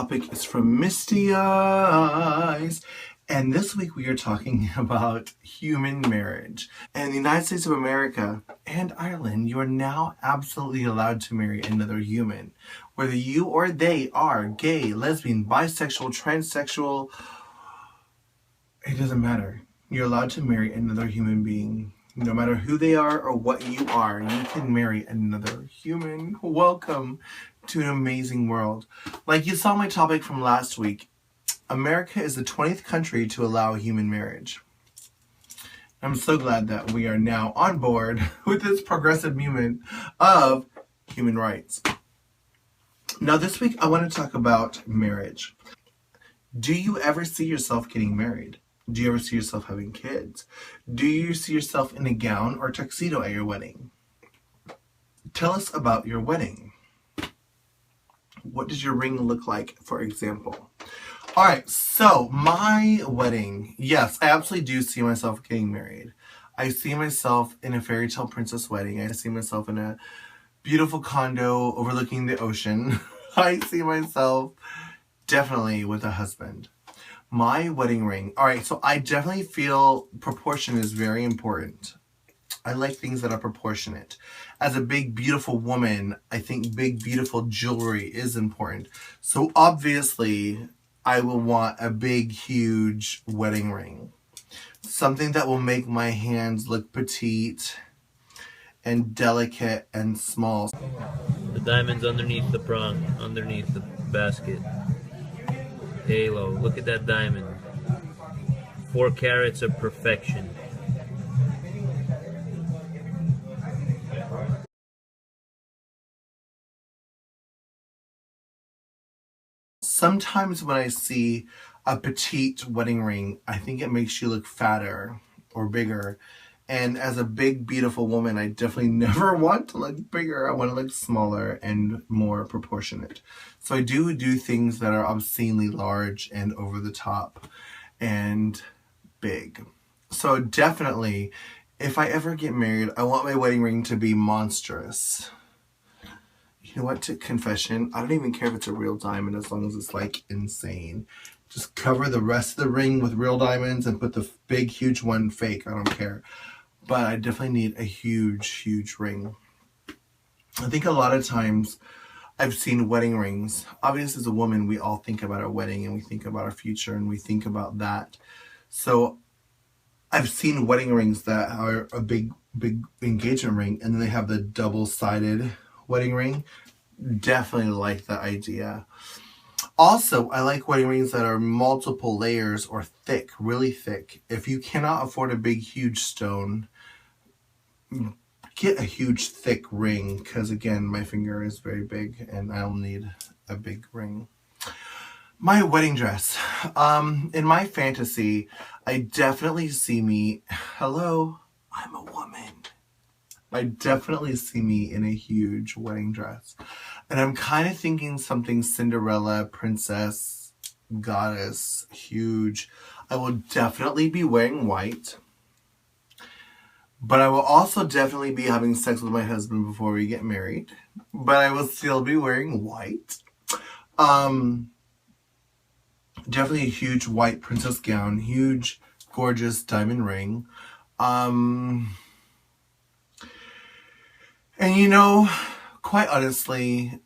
topic is from Misty, Eyez. And this week we are talking about human marriage. In the United States of America and Ireland, you are now absolutely allowed to marry another human. Whether you or they are gay, lesbian, bisexual, transsexual, it doesn't matter. You're allowed to marry another human being. No matter who they are or what you are, you can marry another human. Welcome to an amazing world. Like you saw my topic from last week, America is the 20th country to allow human marriage. I'm so glad that we are now on board with this progressive movement of human rights. Now this week I want to talk about marriage. Do you ever see yourself getting married? Do you ever see yourself having kids? Do you see yourself in a gown or tuxedo at your wedding? Tell us about your wedding. What does your ring look like, for example? Alright, so my wedding. Yes, I absolutely do see myself getting married. I see myself in a fairy tale princess wedding. I see myself in a beautiful condo overlooking the ocean. I see myself definitely with a husband. My wedding ring. Alright, so I definitely feel proportion is very important. I like things that are proportionate. As a big, beautiful woman, I think big, beautiful jewelry is important. So obviously, I will want a big, huge wedding ring. Something that will make my hands look petite and delicate and small. The diamond's underneath the prong, underneath the basket. Halo, look at that diamond. 4 carats of perfection. Sometimes when I see a petite wedding ring, I think it makes you look fatter or bigger. And as a big, beautiful woman, I definitely never want to look bigger. I want to look smaller and more proportionate. So I do things that are obscenely large and over the top and big. So definitely, if I ever get married, I want my wedding ring to be monstrous. You know what, to confession, I don't even care if it's a real diamond as long as it's like insane. Just cover the rest of the ring with real diamonds and put the big, huge one fake. I don't care. But I definitely need a huge, huge ring. I think a lot of times I've seen wedding rings. Obviously, as a woman, we all think about our wedding and we think about our future and we think about that. So I've seen wedding rings that are a big, big engagement ring and then they have the double-sided wedding ring. Definitely like that idea. Also, I like wedding rings that are multiple layers or thick, really thick. If you cannot afford a big, huge stone, get a huge, thick ring. Because again, my finger is very big and I'll need a big ring. My wedding dress. In my fantasy, I definitely see me, hello, I'm a woman. I definitely see me in a huge wedding dress. And I'm kind of thinking something Cinderella, princess, goddess, huge. I will definitely be wearing white. But I will also definitely be having sex with my husband before we get married. But I will still be wearing white. Definitely a huge white princess gown. Huge, gorgeous diamond ring. And you know, quite honestly,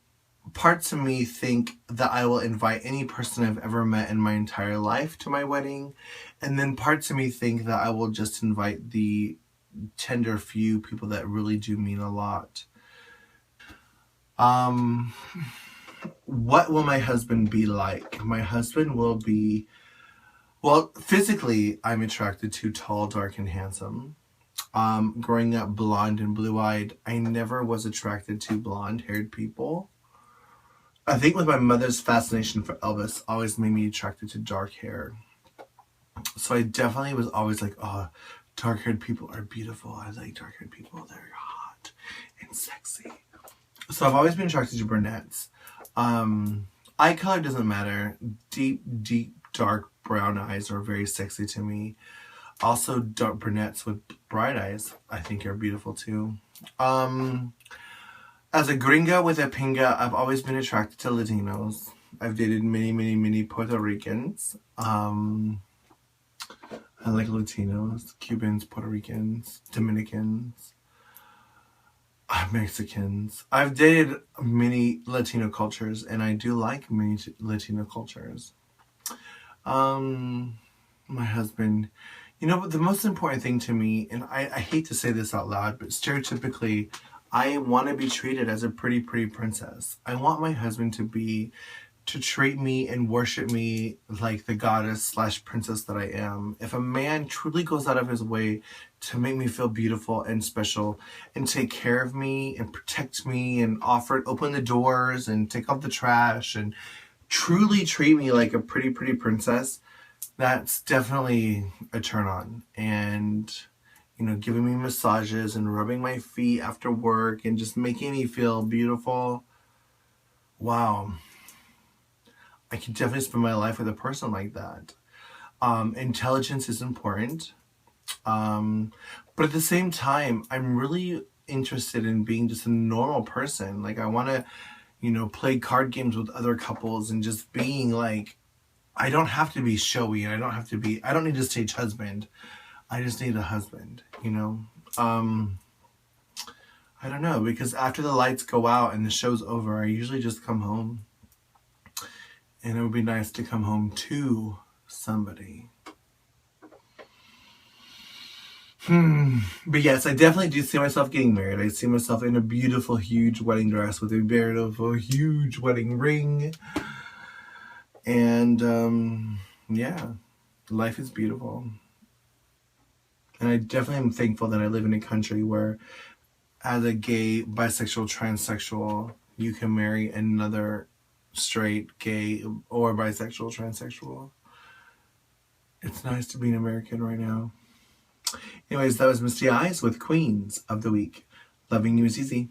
parts of me think that I will invite any person I've ever met in my entire life to my wedding. And then parts of me think that I will just invite the tender few people that really do mean a lot. What will my husband be like? My husband will be, well, physically, I'm attracted to tall, dark, and handsome. Growing up blonde and blue-eyed, I never was attracted to blonde-haired people. I think with my mother's fascination for Elvis always made me attracted to dark hair. So I definitely was always like, oh, dark-haired people are beautiful. I like dark-haired people. They're hot and sexy. So I've always been attracted to brunettes. Eye color doesn't matter. Deep, deep, dark brown eyes are very sexy to me. Also, dark brunettes with bright eyes, I think, are beautiful too. As a gringa with a pinga, I've always been attracted to Latinos. I've dated many Puerto Ricans. I like Latinos, Cubans, Puerto Ricans, Dominicans, Mexicans. I've dated many Latino cultures, and I do like many Latino cultures. My husband, but the most important thing to me, and I hate to say this out loud, but stereotypically, I want to be treated as a pretty princess. I want my husband to treat me and worship me like the goddess / princess that I am. If a man truly goes out of his way to make me feel beautiful and special and take care of me and protect me and open the doors and take out the trash and truly treat me like a pretty princess, that's definitely a turn on. And giving me massages and rubbing my feet after work and just making me feel beautiful. Wow. I can definitely spend my life with a person like that. Intelligence is important. But at the same time, I'm really interested in being just a normal person. Like, I want to, play card games with other couples and just being like, I don't have to be showy. I don't need a stage husband. I just need a husband, I don't know, because after the lights go out and the show's over, I usually just come home. And it would be nice to come home to somebody. But yes, I definitely do see myself getting married. I see myself in a beautiful, huge wedding dress with a beautiful, huge wedding ring. And yeah, life is beautiful. And I definitely am thankful that I live in a country where, as a gay, bisexual, transsexual, you can marry another straight, gay, or bisexual, transsexual. It's nice to be an American right now. Anyways, that was Misty Eyez with Queens of the Week. Loving you is easy.